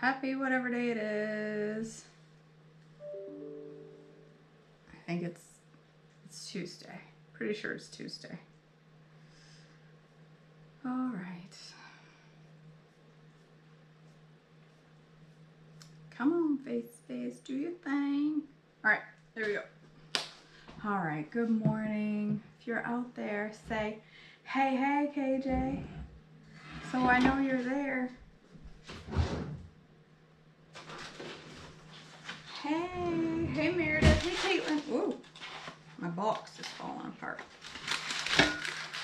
Happy whatever day it is. I think it's Tuesday. Pretty sure it's Tuesday. All right. Come on, face, do your thing. All right, there we go. All right, good morning. If you're out there, say, hey, KJ. So I know you're there. Hey, Meredith. Hey, Caitlin. Ooh, my box is falling apart.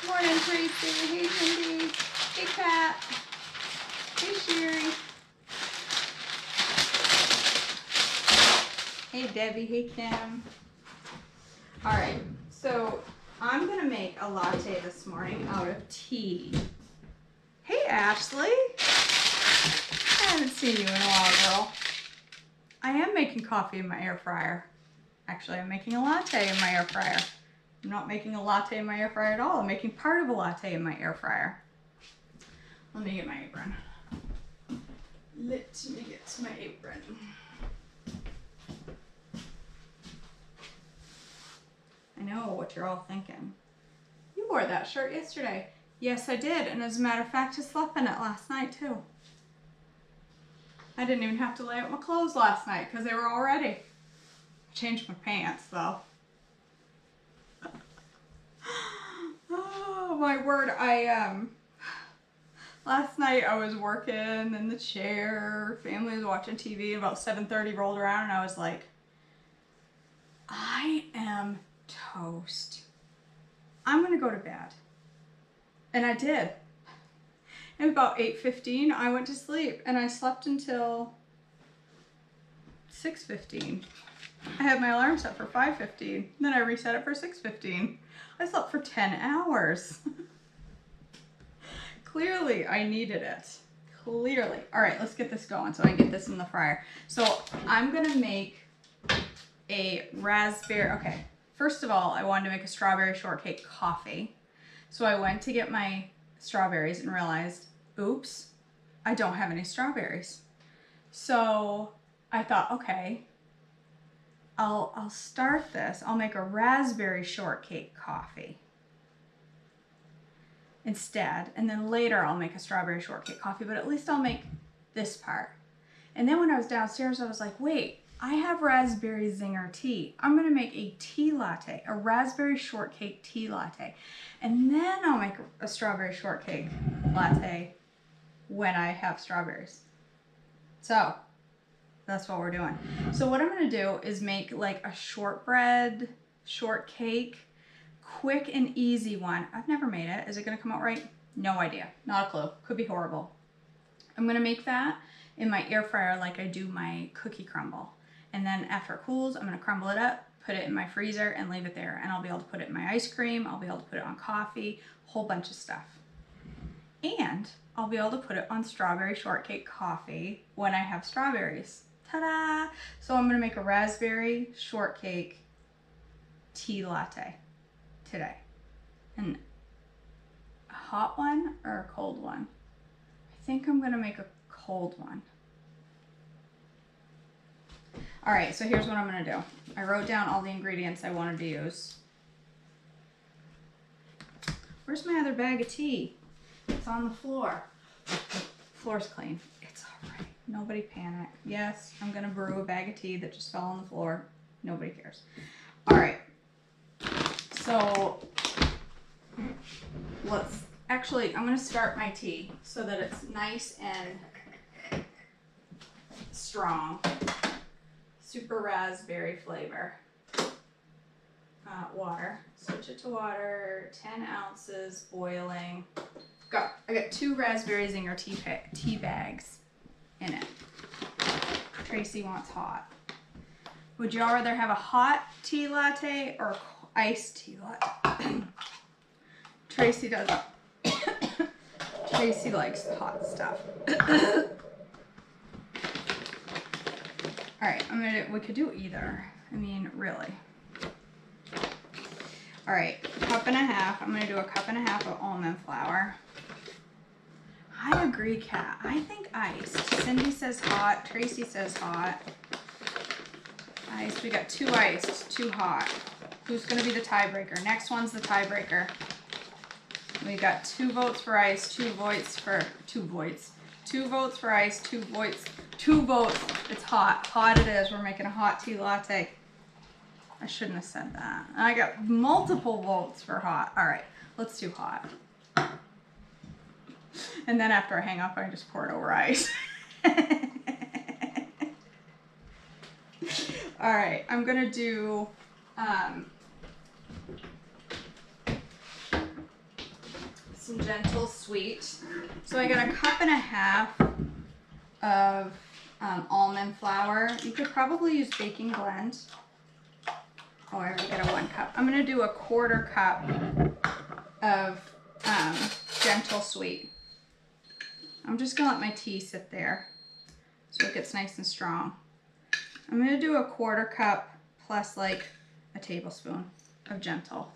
Morning, Tracy. Hey, Cindy. Hey, Pat. Hey, Sherry. Hey, Debbie. Hey, Kim. All right, so I'm gonna make a latte this morning out of tea. Hey, Ashley. I haven't seen you in a while, girl. I am making coffee in my air fryer. Actually, I'm making a latte in my air fryer. I'm not making a latte in my air fryer at all. I'm making part of a latte in my air fryer. Let me get my apron. Let me get my apron. I know what you're all thinking. You wore that shirt yesterday. Yes, I did. And as a matter of fact, I slept in it last night too. I didn't even have to lay out my clothes last night because they were all ready. I changed my pants though. Oh my word. Last night I was working in the chair. Family was watching TV. About 7:30 rolled around and I was like, I am toast. I'm gonna go to bed. And I did. And about 8:15 I went to sleep and I slept until 6:15. I had my alarm set for 5:15. Then I reset it for 6:15. I slept for 10 hours. Clearly I needed it. Clearly. All right, let's get this going so I can get this in the fryer. So I'm gonna make a raspberry, okay. First of all, I wanted to make a strawberry shortcake coffee. So I went to get my strawberries and realized, oops, I don't have any strawberries. So I thought, okay, I'll start this. I'll make a raspberry shortcake coffee instead. And then later I'll make a strawberry shortcake coffee, but at least I'll make this part. And then when I was downstairs, I was like, wait, I have raspberry zinger tea. I'm gonna make a tea latte, a raspberry shortcake tea latte. And then I'll make a strawberry shortcake latte when I have strawberries. So that's what we're doing. So what I'm gonna do is make like a shortbread shortcake, quick and easy one. I've never made it. Is it gonna come out right? No idea, not a clue. Could be horrible. I'm gonna make that in my air fryer like I do my cookie crumble. And then after it cools, I'm gonna crumble it up, put it in my freezer and leave it there. And I'll be able to put it in my ice cream. I'll be able to put it on coffee, whole bunch of stuff. And I'll be able to put it on strawberry shortcake coffee when I have strawberries. Ta-da! So I'm gonna make a raspberry shortcake tea latte today. And a hot one or a cold one? I think I'm gonna make a cold one. All right, so here's what I'm gonna do. I wrote down all the ingredients I wanted to use. Where's my other bag of tea? It's on the floor. Floor's clean. It's all right. Nobody panic. Yes, I'm gonna brew a bag of tea that just fell on the floor. Nobody cares. All right. So I'm gonna start my tea so that it's nice and strong. Super raspberry flavor. Water. Switch it to water. 10 ounces boiling. Go. I got 2 raspberry zinger tea bags in it. Tracy wants hot. Would y'all rather have a hot tea latte or iced tea latte? Tracy doesn't. Tracy likes the hot stuff. All right, we could do either. I mean, really. All right, 1.5 cups. I'm gonna do 1.5 cups of almond flour. I agree, Kat. I think iced. Cindy says hot. Tracy says hot. Iced. We got 2 iced, 2 hot. Who's going to be the tiebreaker? Next one's the tiebreaker. We got 2 votes for ice, 2 votes for 2 votes. 2 votes for ice, 2 votes. 2 votes. It's hot. Hot it is. We're making a hot tea latte. I shouldn't have said that. I got multiple votes for hot. All right, let's do hot. And then after I hang up, I just pour it over ice. All right, I'm gonna do some gentle sweet. So I got a 1.5 cups of almond flour. You could probably use baking blend. Oh, I already got a 1 cup. I'm gonna do a 1/4 cup of gentle sweet. I'm just gonna let my tea sit there so it gets nice and strong. I'm gonna do a 1/4 cup plus like a tablespoon of gentle.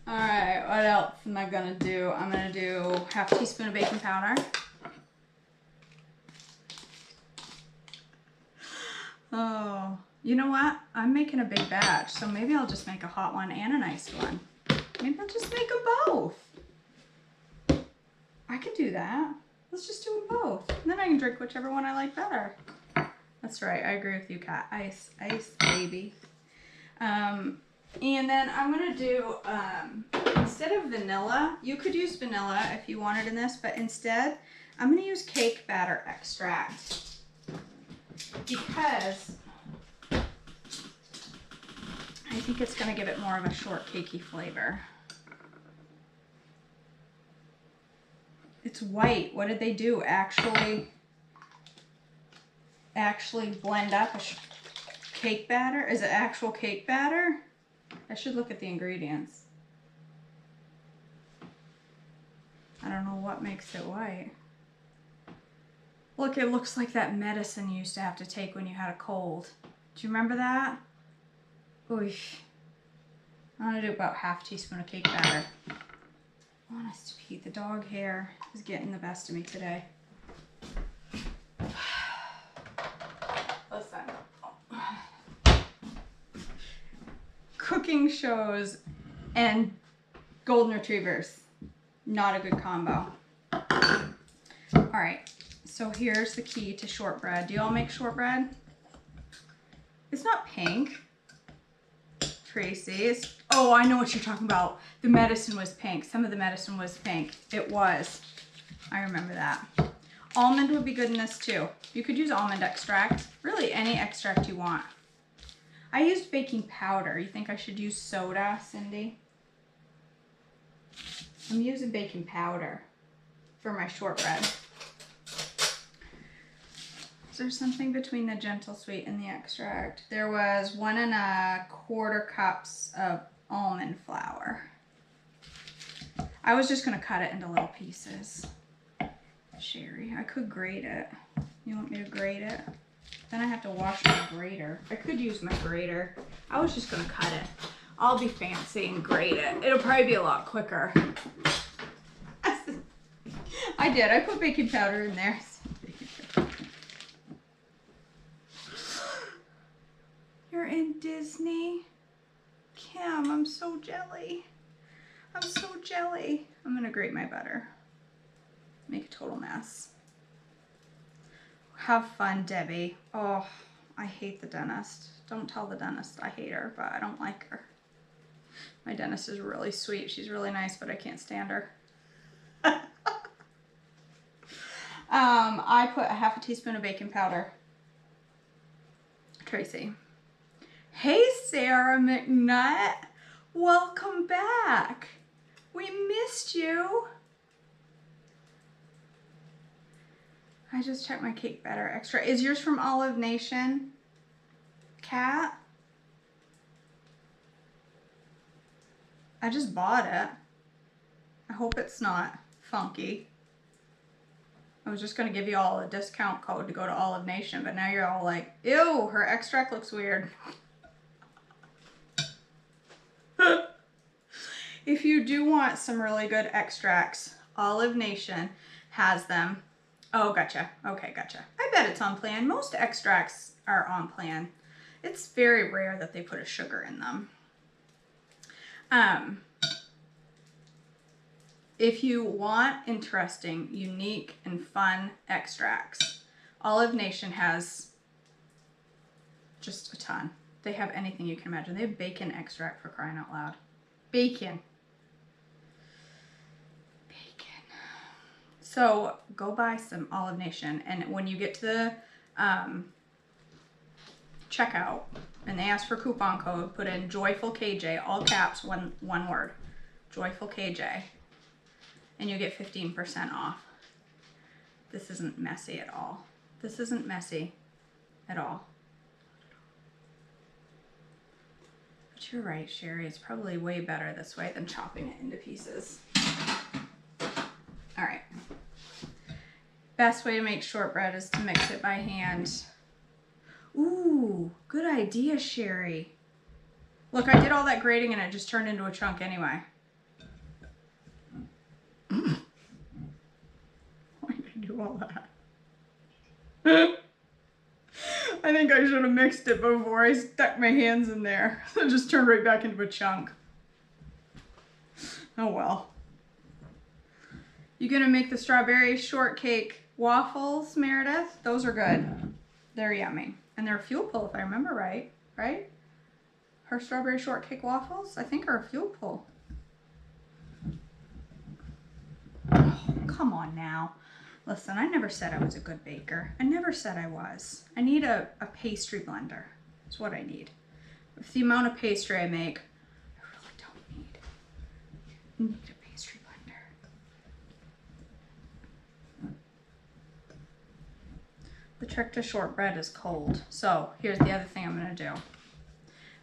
Alright, what else am I gonna do? I'm gonna do 1/2 teaspoon of baking powder. Oh, you know what? I'm making a big batch, so maybe I'll just make a hot one and an iced one. Maybe I'll just make them both. I could do that. Let's just do them both. And then I can drink whichever one I like better. That's right, I agree with you, Kat. Ice, baby. And then I'm gonna do, instead of vanilla, you could use vanilla if you wanted in this, but instead, I'm gonna use cake batter extract. Because I think it's gonna give it more of a shortcakey flavor. It's white. What did they do? Actually blend up a cake batter? Is it actual cake batter? I should look at the ingredients. I don't know what makes it white. Look, it looks like that medicine you used to have to take when you had a cold. Do you remember that? Ooh. I'm gonna do about 1/2 teaspoon of cake batter. Honest to Pete, the dog hair is getting the best of me today. Listen. Cooking shows and golden retrievers. Not a good combo. All right, so here's the key to shortbread. Do you all make shortbread? It's not pink. Tracy, oh, I know what you're talking about. The medicine was pink. Some of the medicine was pink. It was. I remember that. Almond would be good in this too. You could use almond extract. Really any extract you want. I used baking powder. You think I should use soda, Cindy? I'm using baking powder for my shortbread. Is there something between the gentle sweet and the extract? There was 1 1/4 cups of almond flour. I was just gonna cut it into little pieces. Sherry, I could grate it. You want me to grate it? Then I have to wash my grater. I could use my grater. I was just gonna cut it. I'll be fancy and grate it. It'll probably be a lot quicker. I did, I put baking powder in there. You're in Disney? Kim, I'm so jelly. I'm so jelly. I'm gonna grate my butter. Make a total mess. Have fun, Debbie. Oh, I hate the dentist. Don't tell the dentist I hate her, but I don't like her. My dentist is really sweet. She's really nice, but I can't stand her. I put 1/2 teaspoon of baking powder. Tracy. Hey, Sarah McNutt. Welcome back. We missed you. I just checked my cake batter extra. Is yours from Olive Nation, Kat? I just bought it. I hope it's not funky. I was just gonna give you all a discount code to go to Olive Nation, but now you're all like, ew, her extract looks weird. If you do want some really good extracts, Olive Nation has them. Oh, gotcha. Okay, gotcha. I bet it's on plan. Most extracts are on plan. It's very rare that they put a sugar in them. If you want interesting, unique, and fun extracts, Olive Nation has just a ton. They have anything you can imagine. They have bacon extract, for crying out loud. Bacon. Bacon. So go buy some Olive Nation, and when you get to the checkout and they ask for coupon code, put in Joyful KJ, all caps, one word, Joyful KJ, and you get 15% off. This isn't messy at all. This isn't messy at all. But you're right, Sherry. It's probably way better this way than chopping it into pieces. All right. Best way to make shortbread is to mix it by hand. Ooh, good idea, Sherry. Look, I did all that grating and it just turned into a chunk anyway. Why did I do all that? I think I should have mixed it before I stuck my hands in there. It just turned right back into a chunk. Oh well. You gonna make the strawberry shortcake waffles, Meredith? Those are good. They're yummy. And they're fuel pull, if I remember right. Right? Her strawberry shortcake waffles, I think, are a fuel pull. Oh, come on now. Listen, I never said I was a good baker. I never said I was. I need a pastry blender. That's what I need. With the amount of pastry I make, I really don't need a pastry blender. The trick to shortbread is cold. So here's the other thing I'm gonna do.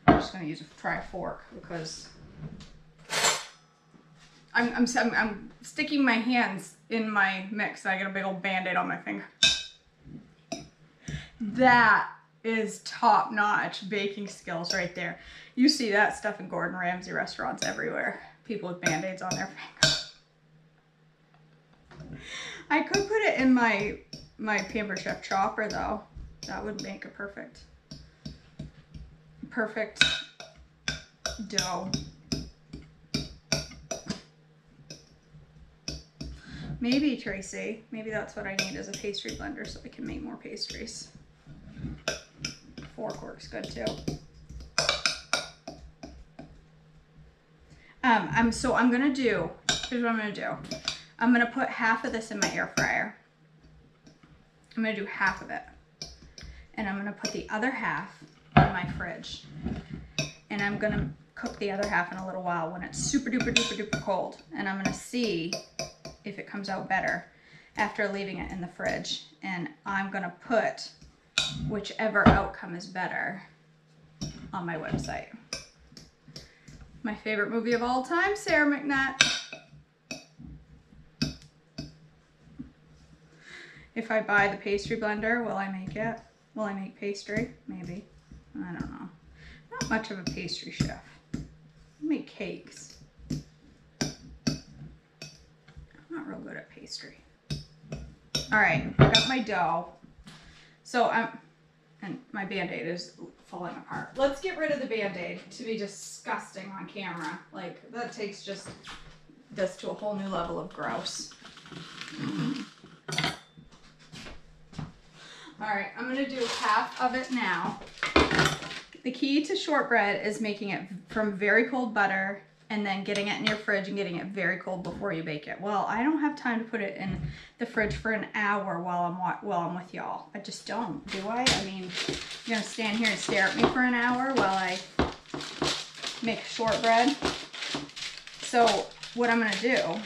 I'm just gonna try a fork because I'm sticking my hands in my mix. I got a big old Band-Aid on my finger. That is top-notch baking skills right there. You see that stuff in Gordon Ramsay restaurants everywhere. People with Band-Aids on their fingers. I could put it in my Pampered Chef chopper though. That would make a perfect dough. Maybe, Tracy, maybe that's what I need as a pastry blender so I can make more pastries. Fork works good too. Here's what I'm gonna do. I'm gonna put half of this in my air fryer. I'm gonna do half of it. And I'm gonna put the other half in my fridge. And I'm gonna cook the other half in a little while when it's super duper duper duper cold. And I'm gonna see if it comes out better after leaving it in the fridge. And I'm gonna put whichever outcome is better on my website. My favorite movie of all time, Sarah McNutt. If I buy the pastry blender, will I make it? Will I make pastry? Maybe. I don't know. Not much of a pastry chef. I make cakes. I'm not real good at pastry. All right, I got my dough. So and my Band-Aid is falling apart. Let's get rid of the Band-Aid to be disgusting on camera. Like, that takes just this to a whole new level of gross. All right, I'm gonna do half of it now. The key to shortbread is making it from very cold butter and then getting it in your fridge and getting it very cold before you bake it. Well, I don't have time to put it in the fridge for an hour while I'm with y'all. I just don't, do I? I mean, you're gonna stand here and stare at me for an hour while I make shortbread. So what I'm gonna do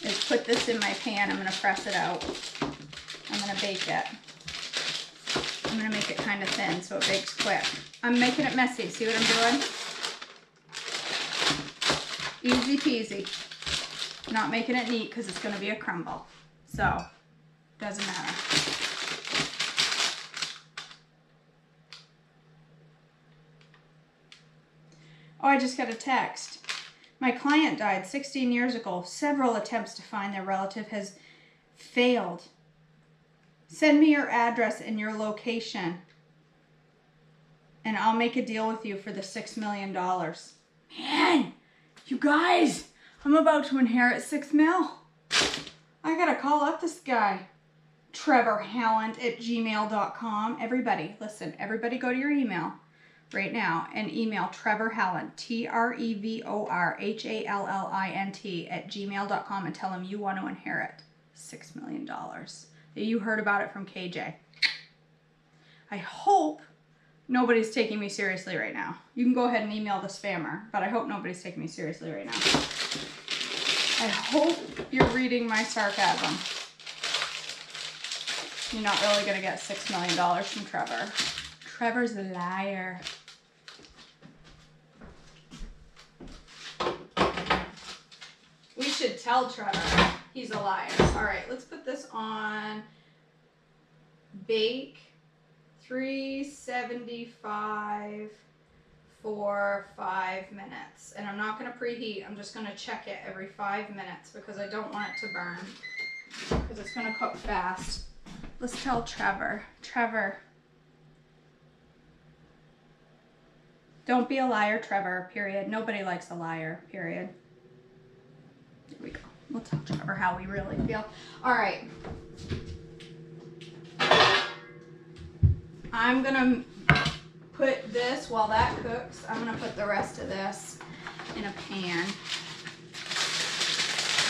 is put this in my pan. I'm gonna press it out. I'm gonna bake it. I'm gonna make it kind of thin so it bakes quick. I'm making it messy. See what I'm doing? Easy peasy. Not making it neat because it's gonna be a crumble. So, doesn't matter. Oh, I just got a text. My client died 16 years ago. Several attempts to find their relative has failed. Send me your address and your location, and I'll make a deal with you for the $6 million. Man, you guys, I'm about to inherit $6 million. I gotta call up this guy. TrevorHalland@gmail.com. Everybody, listen, everybody go to your email right now and email Trevor Halland, TrevorHallint @gmail.com, and tell him you want to inherit $6 million. You heard about it from KJ. I hope nobody's taking me seriously right now. You can go ahead and email the spammer, but I hope nobody's taking me seriously right now. I hope you're reading my sarcasm. You're not really going to get $6 million from Trevor. Trevor's a liar. We should tell Trevor he's a liar. All right, let's put this on bake 375 for 5 minutes. And I'm not going to preheat. I'm just going to check it every 5 minutes because I don't want it to burn, because it's going to cook fast. Let's tell Trevor. Trevor. Don't be a liar, Trevor, period. Nobody likes a liar, period. There we go. We'll tell Trevor how we really feel. All right. I'm going to put this, while that cooks, I'm going to put the rest of this in a pan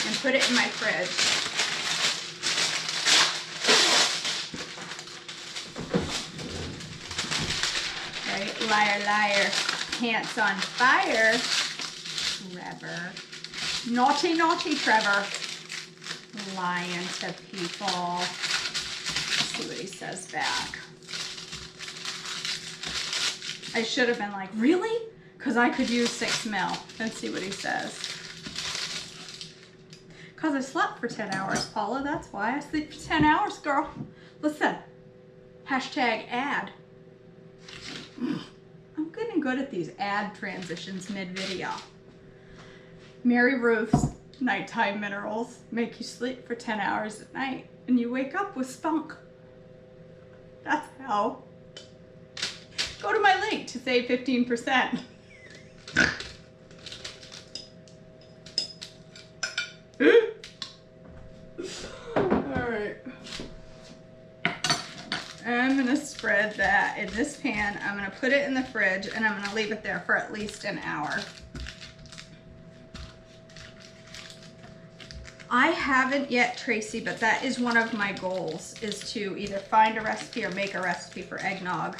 and put it in my fridge. Right? Liar, liar. Pants on fire. Trevor. Naughty, naughty Trevor. Lying to people. Let's see what he says back. I should have been like, really? Because I could use $6 million. Let's see what he says. Because I slept for 10 hours, Paula. That's why I sleep for 10 hours, girl. Listen. Hashtag ad. I'm getting good at these ad transitions mid-video. Mary Ruth's nighttime minerals make you sleep for 10 hours at night and you wake up with spunk. That's how. Go to my link to save 15%. Alright. I'm going to spread that in this pan. I'm going to put it in the fridge and I'm going to leave it there for at least an hour. I haven't yet, Tracy, but that is one of my goals, is to either find a recipe or make a recipe for eggnog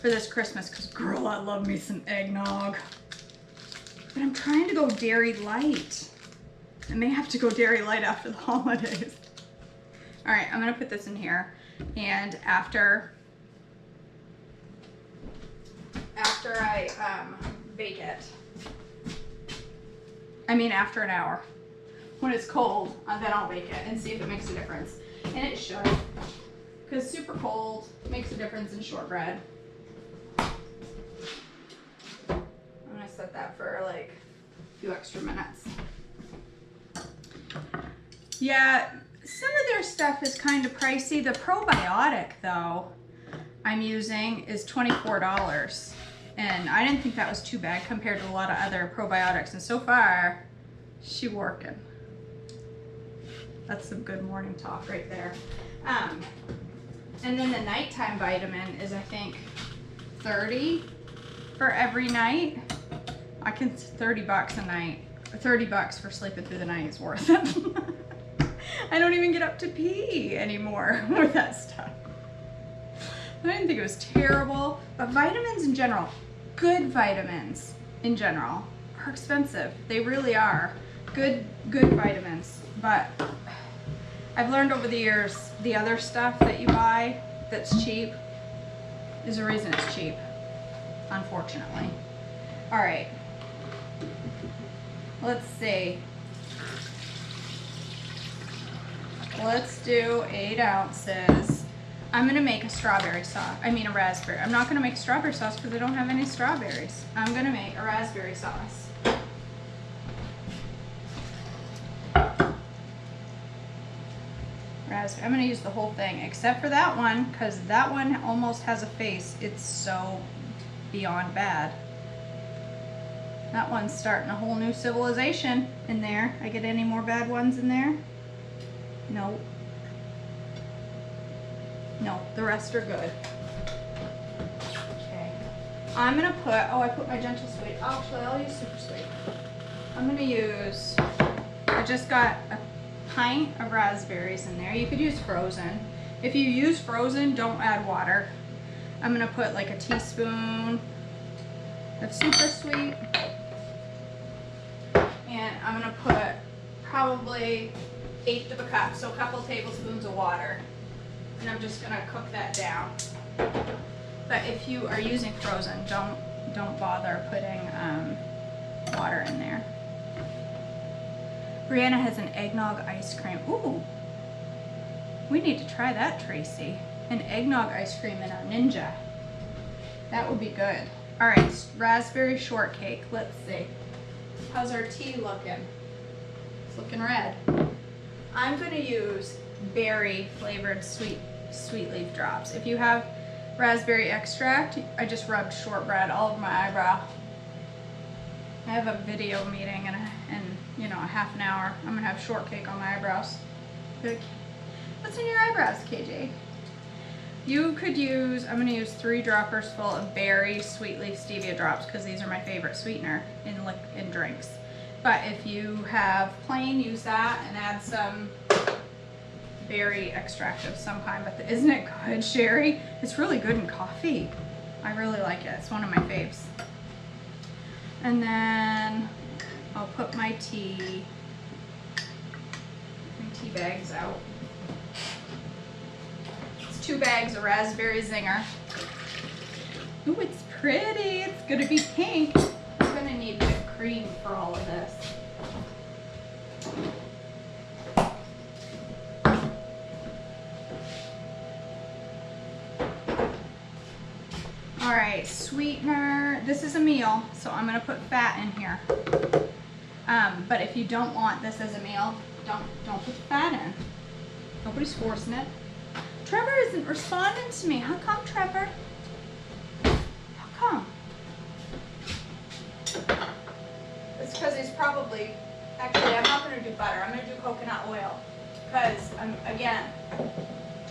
for this Christmas, because girl, I love me some eggnog. But I'm trying to go dairy light. I may have to go dairy light after the holidays. All right, I'm gonna put this in here, and after I bake it, I mean after an hour, when it's cold, then I'll bake it and see if it makes a difference. And it should, because super cold makes a difference in shortbread. I'm gonna set that for like a few extra minutes. Yeah, some of their stuff is kind of pricey. The probiotic, though, I'm using is $24. And I didn't think that was too bad compared to a lot of other probiotics. And so far, she working. That's some good morning talk right there. And then the nighttime vitamin is, I think, $30 for every night. I can, $30 a night. $30 for sleeping through the night is worth it. I don't even get up to pee anymore with that stuff. I didn't think it was terrible, but vitamins in general, good vitamins in general, are expensive. They really are. Good vitamins, but I've learned over the years, the other stuff that you buy that's cheap is the reason it's cheap, unfortunately. All right, let's see. let's do 8 ounces. I'm gonna make a strawberry sauce, a raspberry. I'm not gonna make a strawberry sauce because I don't have any strawberries. I'm gonna make a raspberry sauce. I'm gonna use the whole thing except for that one because that one almost has a face. It's so beyond bad. That one's starting a whole new civilization in there. I get any more bad ones in there? Nope. No, the rest are good. Okay. I'm gonna put, I put my gentle sweet. Actually, I'll use super sweet. I'm gonna use, I just got a pint of raspberries in there. You could use frozen. If you use frozen, don't add water. I'm gonna put like a teaspoon of super sweet. And I'm gonna put probably 1/8 of a cup, so a couple tablespoons of water. And I'm just gonna cook that down. But if you are using frozen, don't bother putting water in there. Brianna has an eggnog ice cream. Ooh, we need to try that, Tracy. An eggnog ice cream in our Ninja. That would be good. All right, raspberry shortcake. Let's see. How's our tea looking? It's looking red. I'm gonna use berry flavored sweet leaf drops. If you have raspberry extract, I just rubbed shortbread all over my eyebrow. I have a video meeting in a half an hour. I'm gonna have shortcake on my eyebrows. What's in your eyebrows, KJ? You could use, I'm gonna use 3 droppers full of berry sweet leaf stevia drops because these are my favorite sweetener in drinks. But if you have plain, use that and add some berry extract of some kind. But isn't it good, Sherry? It's really good in coffee. I really like it. It's one of my faves. And then I'll put my tea bags out. It's 2 bags of raspberry zinger. Ooh, it's pretty. It's gonna be pink. I'm gonna need whipped cream for all of this. All right, sweetener. This is a meal, so I'm gonna put fat in here. But if you don't want this as a meal, don't put the fat in. Nobody's forcing it. Trevor isn't responding to me. How come, Trevor? How come? It's because he's probably, actually I'm not gonna do butter. I'm gonna do coconut oil because I'm, again,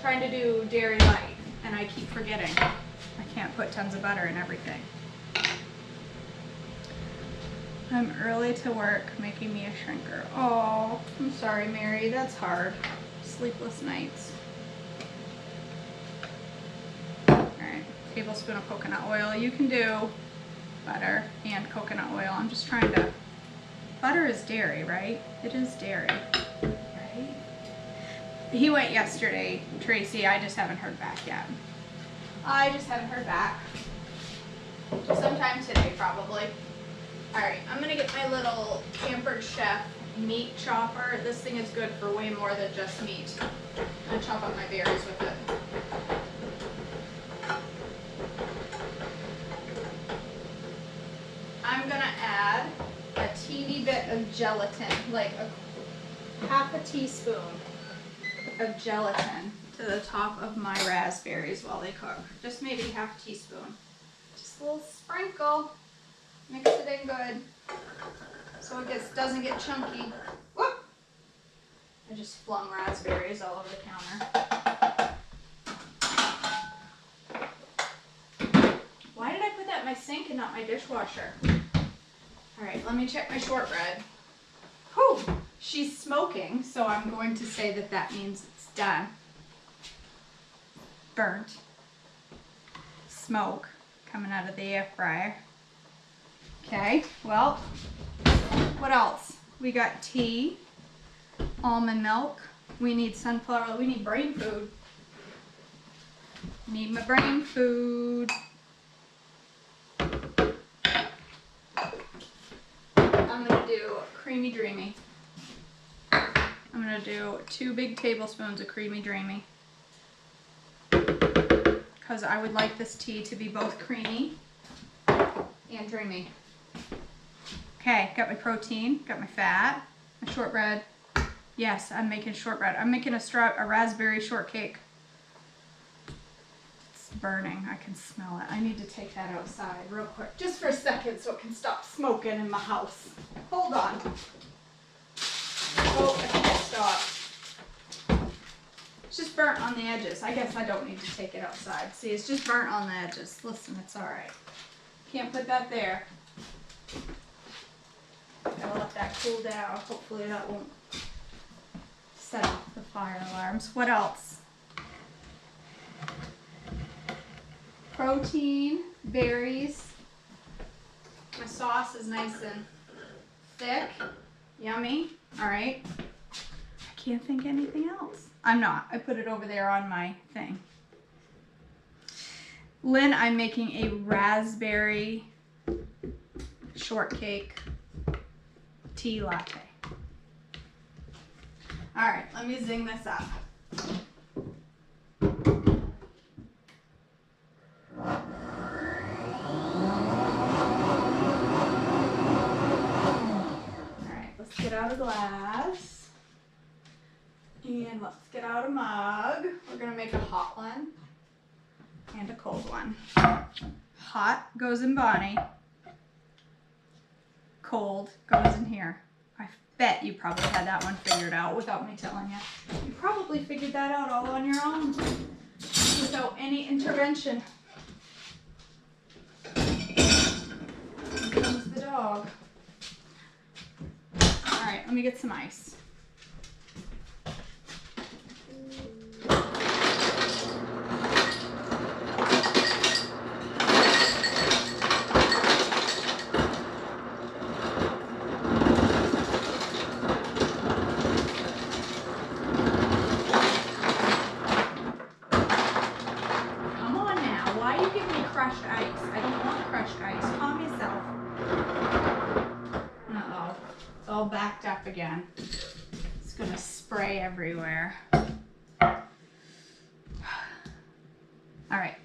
trying to do dairy light and I keep forgetting. I can't put tons of butter in everything. I'm early to work, making me a shrinker. Oh, I'm sorry, Mary. That's hard. Sleepless nights. All right, tablespoon of coconut oil. You can do butter and coconut oil. I'm just trying to, butter is dairy, right? It is dairy, right? He went yesterday, Tracy. I just haven't heard back yet. I just haven't heard back. Sometime today, probably. All right, I'm gonna get my little Pampered Chef meat chopper. This thing is good for way more than just meat. I'm gonna chop up my berries with it. I'm gonna add a teeny bit of gelatin, like a half a teaspoon of gelatin to the top of my raspberries while they cook. Just maybe half a teaspoon. Just a little sprinkle. Mix it in good so it doesn't get chunky. Whoop! I just flung raspberries all over the counter. Why did I put that in my sink and not my dishwasher? All right, let me check my shortbread. Whew! She's smoking, so I'm going to say that that means it's done. Burnt. Smoke coming out of the air fryer. Okay, well, what else? We got tea, almond milk, we need sunflower oil, we need brain food. Need my brain food. I'm gonna do creamy dreamy. I'm gonna do 2 big tablespoons of Creamy Dreamy, because I would like this tea to be both creamy and dreamy. Okay, got my protein, got my fat, my shortbread. Yes, I'm making shortbread. I'm making a raspberry shortcake. It's burning, I can smell it. I need to take that outside real quick, just for a second so it can stop smoking in my house. Hold on. Oh, I can't stop. It's just burnt on the edges. I guess I don't need to take it outside. See, it's just burnt on the edges. Listen, it's all right. Can't put that there. Gotta let that cool down. Hopefully that won't set off the fire alarms. What else? Protein, berries. My sauce is nice and thick. Yummy. All right. I can't think anything else. I'm not. I put it over there on my thing. Lynn, I'm making a raspberry shortcake tea latte. All right, let me zing this up. Get out a glass, and let's get out a mug. We're gonna make a hot one and a cold one. Hot goes in Bonnie, cold goes in here. I bet you probably had that one figured out without me telling you. You probably figured that out all on your own without any intervention. Here comes the dog. All right, let me get some ice. Come on now, why are you giving me crushed ice? I don't want crushed ice. Calm yourself. Uh-oh. It's all backed up again. It's gonna spray everywhere. All right,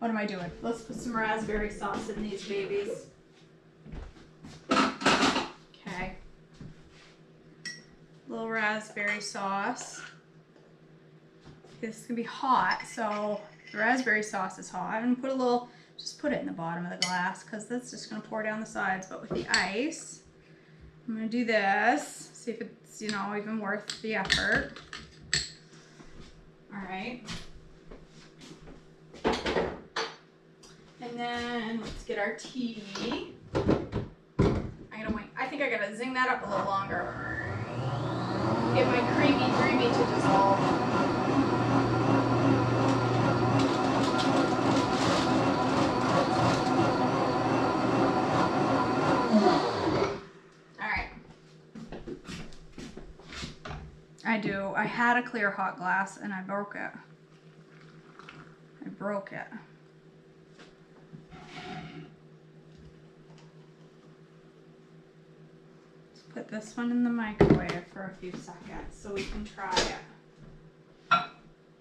what am I doing? Let's put some raspberry sauce in these babies. Okay. Little raspberry sauce. This is gonna be hot, so the raspberry sauce is hot. I'm gonna put a little, just put it in the bottom of the glass because that's just gonna pour down the sides, but with the ice, I'm gonna do this, see if it's, you know, even worth the effort. All right. And then let's get our tea. I think I gotta zing that up a little longer. Get my creamy dreamy to dissolve. I had a clear hot glass and I broke it. Let's put this one in the microwave for a few seconds so we can try it.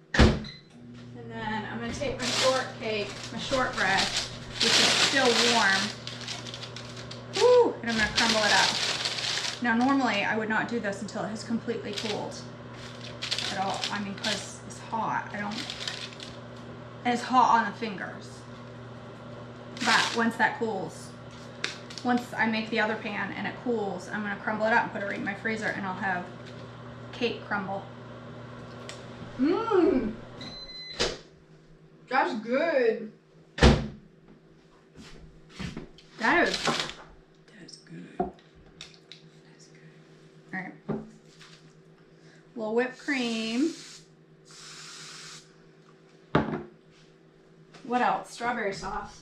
And then I'm gonna take my shortbread, which is still warm. Woo! And I'm gonna crumble it up. Now normally I would not do this until it has completely cooled at all. I mean, because it's hot. And it's hot on the fingers. But once that cools, once I make the other pan and it cools, I'm gonna crumble it up and put it right in my freezer and I'll have cake crumble. Mmm! That's good. That is good. All right, a little whipped cream. What else? Strawberry sauce.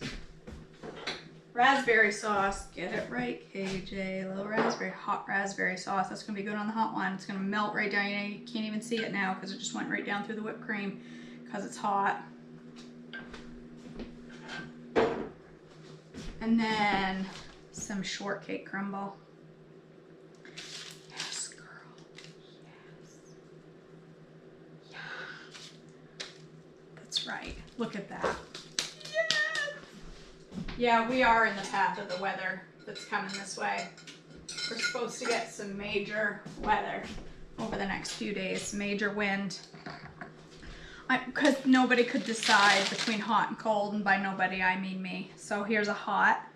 Raspberry sauce. Get it right, KJ. A little hot raspberry sauce. That's gonna be good on the hot one. It's gonna melt right down. You can't even see it now because it just went right down through the whipped cream because it's hot. And then some shortcake crumble. Yes, girl. Yes. Look at that. Yes! Yeah, we are in the path of the weather that's coming this way. We're supposed to get some major weather over the next few days. Major wind. Because nobody could decide between hot and cold, and by nobody I mean me. So here's a hot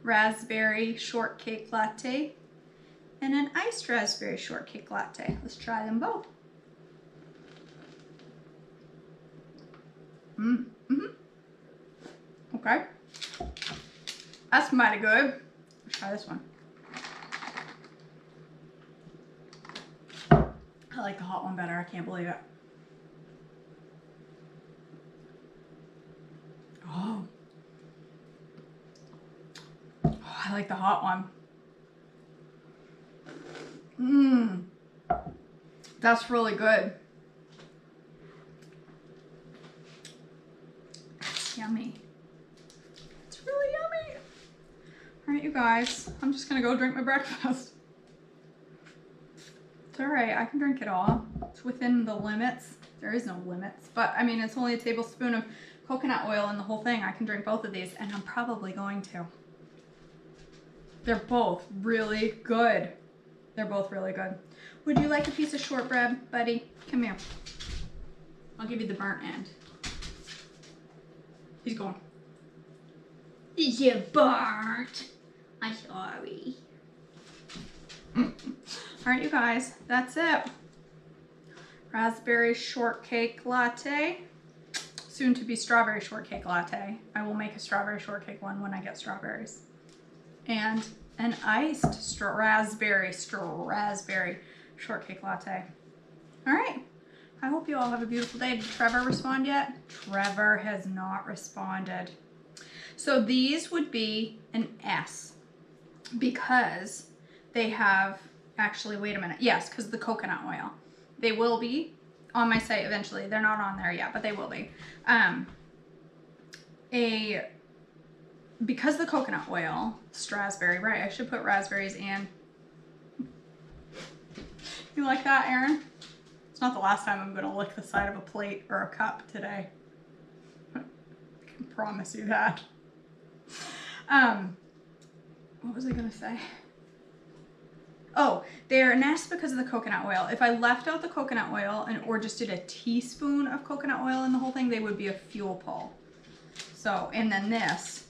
raspberry shortcake latte and an iced raspberry shortcake latte. Let's try them both. Okay. That's mighty good. Let's try this one. I like the hot one better. I can't believe it. Oh. I like the hot one. That's really good. It's yummy. It's really yummy. All right, you guys. I'm just gonna go drink my breakfast. It's all right. I can drink it all. It's within the limits. There is no limits, but I mean, it's only a tablespoon of coconut oil in the whole thing. I can drink both of these, and I'm probably going to. They're both really good. They're both really good. Would you like a piece of shortbread, buddy? Come here. I'll give you the burnt end. He's going. Is it burnt? I'm sorry. All right, you guys, that's it. Raspberry shortcake latte. Soon to be strawberry shortcake latte. I will make a strawberry shortcake one when I get strawberries. And an iced raspberry shortcake latte. All right. I hope you all have a beautiful day. Did Trevor respond yet? Trevor has not responded. So these would be an S because they have, actually, wait a minute. Yes, because of the coconut oil. They will be on my site eventually. They're not on there yet, but they will be. Because the coconut oil, raspberry, right? I should put raspberries and. You like that, Aaron? It's not the last time I'm gonna lick the side of a plate or a cup today. I can promise you that. What was I gonna say? Oh, they're an S because of the coconut oil. If I left out the coconut oil or just did a teaspoon of coconut oil in the whole thing, they would be a fuel pull. So, and then this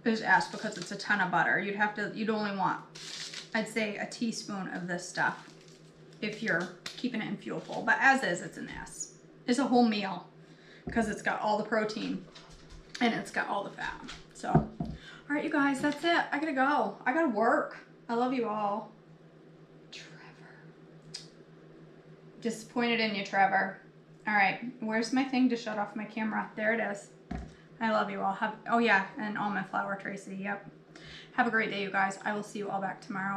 is S because it's a ton of butter. You'd only want, I'd say, a teaspoon of this stuff if you're keeping it in fuel pull. But as is, it's an S. It's a whole meal because it's got all the protein and it's got all the fat. So, all right, you guys, that's it. I gotta go. I gotta work. I love you all. Disappointed in you, Trevor. All right, where's my thing to shut off my camera? There it is. I love you all. Oh yeah, and almond flour, Tracy. Yep. Have a great day, you guys. I will see you all back tomorrow.